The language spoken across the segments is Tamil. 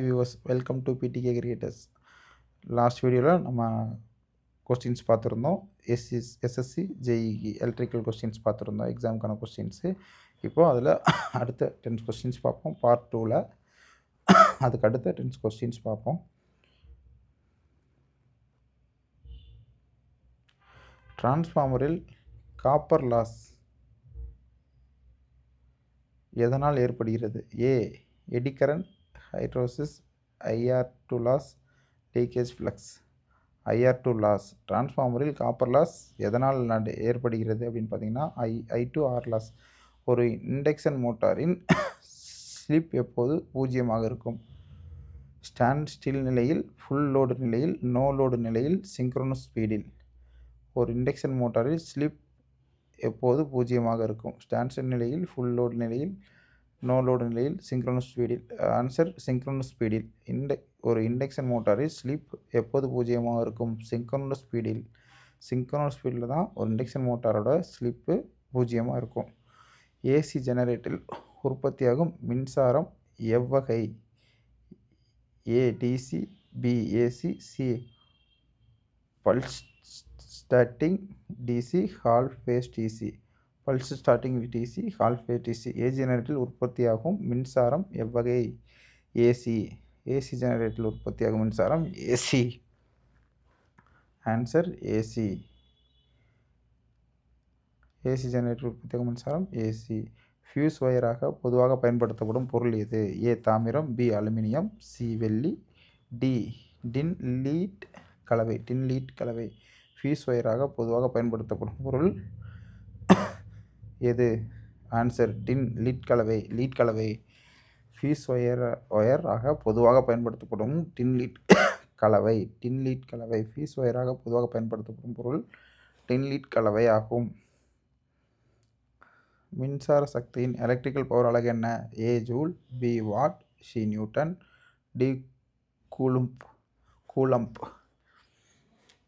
Viewers welcome to PDK creators. Last வீடியோவில் நம்ம கொஸ்டின்ஸ் பார்த்துருந்தோம். எஸ்எஸ்சி ஜேஇஇ எலக்ட்ரிக்கல் கொஸ்டின்ஸ் பார்த்துருந்தோம், எக்ஸாமுக்கான கொஸ்டின்ஸு. இப்போது அதில் அடுத்த 10 கொஸ்டின்ஸ் பார்ப்போம். பார்ட் 2ல் அதுக்கு அடுத்த 10 கொஸ்டின்ஸ் பார்ப்போம். டிரான்ஸ்ஃபார்மரில் காப்பர் லாஸ் எதனால் ஏற்படுகிறது? A eddy current, hysteresis, IR2 loss, leakage flux. IR2 loss. டிரான்ஸ்ஃபார்மரில் காப்பர் லாஸ் எதனால் ஏற்படுகிறது அப்படின்னு பார்த்தீங்கன்னா I2R லாஸ். ஒரு இண்டக்ஷன் மோட்டாரின் ஸ்லிப் எப்போது 0 இருக்கும்? ஸ்டாண்ட் ஸ்டில் நிலையில், ஃபுல் லோடு நிலையில், நோ லோடு நிலையில், சிங்க்ரோனஸ் ஸ்பீடில். ஒரு இண்டக்ஷன் மோட்டாரில் ஸ்லிப் எப்போது 0 இருக்கும்? ஸ்டாண்ட் ஸ்டில் நிலையில், ஃபுல் லோடு நிலையில், நோ லோடு நிலையில், சிங்க்ரோனஸ் ஸ்பீடில். ஆன்சர் சிங்க்ரோனஸ் ஸ்பீடில். ஒரு இண்டக்ஷன் மோட்டாரில் ஸ்லிப் எப்போது 0 இருக்கும்? சிங்க்ரோனஸ் ஸ்பீடில். சிங்க்ரோனஸ் ஸ்பீடில் தான் ஒரு இண்டக்ஷன் மோட்டாரோட ஸ்லிப்பு 0 இருக்கும். ஏசி ஜெனரேட்டரில் உற்பத்தியாகும் மின்சாரம் எவ்வகை? A DC, B AC, C pulse starting DC, half phase DC. Pulse starting DC, half phase DC. AC ஜெனரேட்டரில் உற்பத்தியாகும் மின்சாரம் எவ்வகை? ஏசி. ஏசி ஜெனரேட்டரில் உற்பத்தியாகும் மின்சாரம் AC. Answer AC. AC generator உற்பத்தியாகும் மின்சாரம் ஏசி. ஃபியூஸ் ஒயராக பொதுவாக பயன்படுத்தப்படும் பொருள் எது? ஏ தாமிரம், பி அலுமினியம், சி வெள்ளி, டி டின் லீட் கலவை. டின் லீட் கலவை. ஃபியூஸ் ஒயராக பொதுவாக பயன்படுத்தப்படும் பொருள் எது? ஆன்சர் டின் லீட் கலவை. லீட் கலவை. ஃபியூஸ் ஒயராக பொதுவாக பயன்படுத்தப்படும் டின் லீட் கலவை. டின் லீட் கலவை. ஃபியூஸ் ஒயராக பொதுவாக பயன்படுத்தப்படும் பொருள் டின் லீட் கலவை ஆகும். மின்சார சக்தியின் எலக்ட்ரிக்கல் பவர் அலகு என்ன? A joule, B watt, C newton, D coulomb.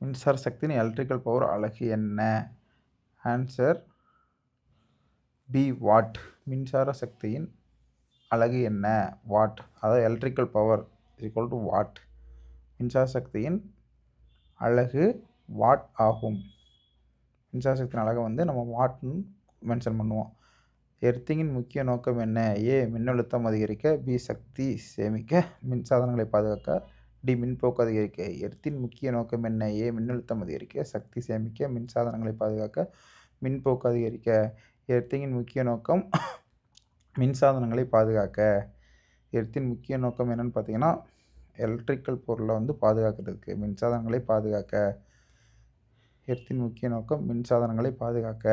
மின்சார சக்தியின் எலக்ட்ரிக்கல் பவர் அலகு என்ன? Answer B watt. மின்சார சக்தியின் அலகு என்ன? வாட். அதாவது electrical power equal to watt. மின்சார சக்தியின் அலகு வாட் ஆகும். மின்சார சக்தியின் அலகை நம்ம வாட்னு மென்ஷன் பண்ணுவோம். எர்த்திங்கின் முக்கிய நோக்கம் என்ன? ஏ மின்னழுத்தம் அதிகரிக்க, பி சக்தி சேமிக்க, மின்சாதனங்களை பாதுகாக்க, டி மின்போக்கு அதிகரிக்க. எர்த்தின் முக்கிய நோக்கம் என்ன? ஏ மின்னழுத்தம் அதிகரிக்க, சக்தி சேமிக்க, மின்சாதனங்களை பாதுகாக்க, மின்போக்கு அதிகரிக்க. எர்த்திங்கின் முக்கிய நோக்கம் மின்சாதனங்களை பாதுகாக்க. எர்த்தின் முக்கிய நோக்கம் என்னன்னு பார்த்தீங்கன்னா எலக்ட்ரிக்கல் பொருளை பாதுகாக்கிறதுக்கு, மின்சாதனங்களை பாதுகாக்க. எர்த்தின் முக்கிய நோக்கம் மின்சாதனங்களை பாதுகாக்க.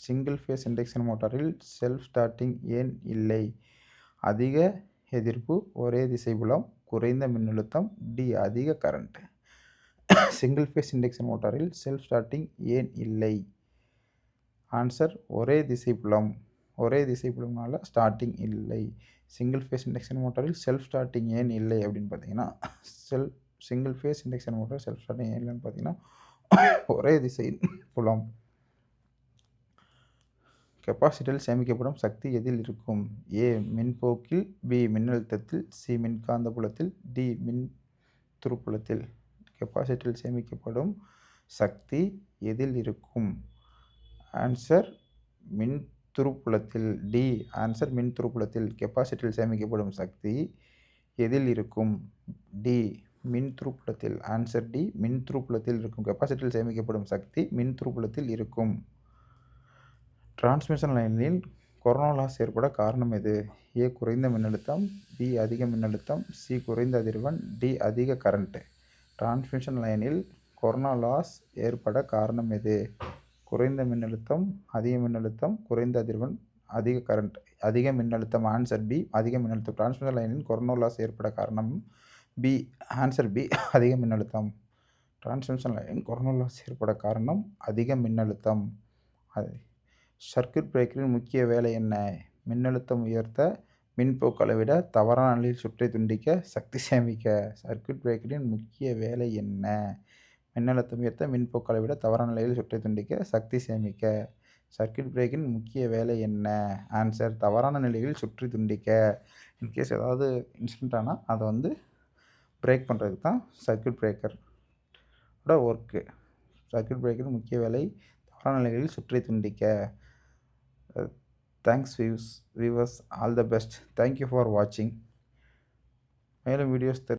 சிங்கிள் ஃபேஸ் இண்டக்ஷன் மோட்டாரில் செல்ஃப் ஸ்டார்டிங் ஏன் இல்லை? அதிக எதிர்ப்பு, ஒரே திசைபுலம், குறைந்த மின்னழுத்தம், டி அதிக கரண்ட். சிங்கிள் ஃபேஸ் இண்டக்ஷன் மோட்டாரில் செல்ஃப் ஸ்டார்டிங் ஏன் இல்லை? ஆன்சர் ஒரே திசைபுலம். ஒரே திசைபுலம்னால ஸ்டார்டிங் இல்லை. சிங்கிள் ஃபேஸ் இண்டக்ஷன் மோட்டாரில் செல்ஃப் ஸ்டார்டிங் ஏன் இல்லை அப்படின்னு பார்த்தீங்கன்னா single phase induction motor self starting ஏன் இல்லைன்னு பார்த்தீங்கன்னா ஒரே திசை புலம். கெப்பாசிட்டரில் சேமிக்கப்படும் சக்தி எதில் இருக்கும்? ஏ மின்போக்கில், பி மின்னழுத்தத்தில், சி மின்காந்த புலத்தில், டி மின் துருப்புலத்தில். கெப்பாசிட்டரில் சேமிக்கப்படும் சக்தி எதில் இருக்கும்? ஆன்சர் மின் துருப்புலத்தில். டி. ஆன்சர் மின் துருப்புலத்தில். கெப்பாசிட்டரில் சேமிக்கப்படும் சக்தி எதில் இருக்கும்? டி மின் துருப்புலத்தில். ஆன்சர் டி மின் துருப்புலத்தில் இருக்கும். கெப்பாசிட்டரில் சேமிக்கப்படும் சக்தி மின் துருப்புலத்தில் இருக்கும். டிரான்ஸ்மிஷன் லைனில் கொரோனா லாஸ் ஏற்பட காரணம் எது? ஏ குறைந்த மின்னழுத்தம், பி அதிக மின்னழுத்தம், சி குறைந்த அதிர்வெண், டி அதிக கரண்ட். டிரான்ஸ்மிஷன் லைனில் கொரோனா லாஸ் ஏற்பட காரணம் எது? குறைந்த மின்னழுத்தம், அதிக மின்னழுத்தம், குறைந்த அதிர்வெண், அதிக கரண்ட். அதிக மின்னழுத்தம். ஆன்சர் பி அதிக மின்னழுத்தம். டிரான்ஸ்மிஷன் லைனில் கொரோனா லாஸ் ஏற்பட காரணம் பி. ஆன்சர் பி அதிக மின்னழுத்தம். டிரான்ஸ்மிஷன் லைனில் கொரோனா லாஸ் ஏற்பட காரணம் அதிக மின்னழுத்தம். சர்க்யூட் பிரேக்கரின் முக்கிய வேலை என்ன? மின்னழுத்தம் உயர்த்த, மின்போக்கு அளவிட, தவறான நிலையில் சுற்றை துண்டிக்க, சக்தி சேமிக்க. சர்க்யூட் பிரேக்கரின் முக்கிய வேலை என்ன? மின்னழுத்தம் உயர்த்த, மின்போக்கு அளவிட, தவறான நிலையில் சுற்றை துண்டிக்க, சக்தி சேமிக்க. சர்க்யூட் பிரேக்கின் முக்கிய வேலை என்ன? ஆன்சர் தவறான நிலையில் சுற்றி துண்டிக்க. இன்கேஸ் ஏதாவது இன்சிடென்ட் ஆனால் அதை வந்து பிரேக் பண்ணுறதுக்கு தான் சர்க்யூட் பிரேக்கரோட ஒர்க்கு. சர்க்யூட் பிரேக்கரின் முக்கிய வேலை தவறான நிலைகளில் சுற்றி துண்டிக்க. Thanks viewers, all the best. Thank you for வாட்சிங். மேலும் வீடியோஸ்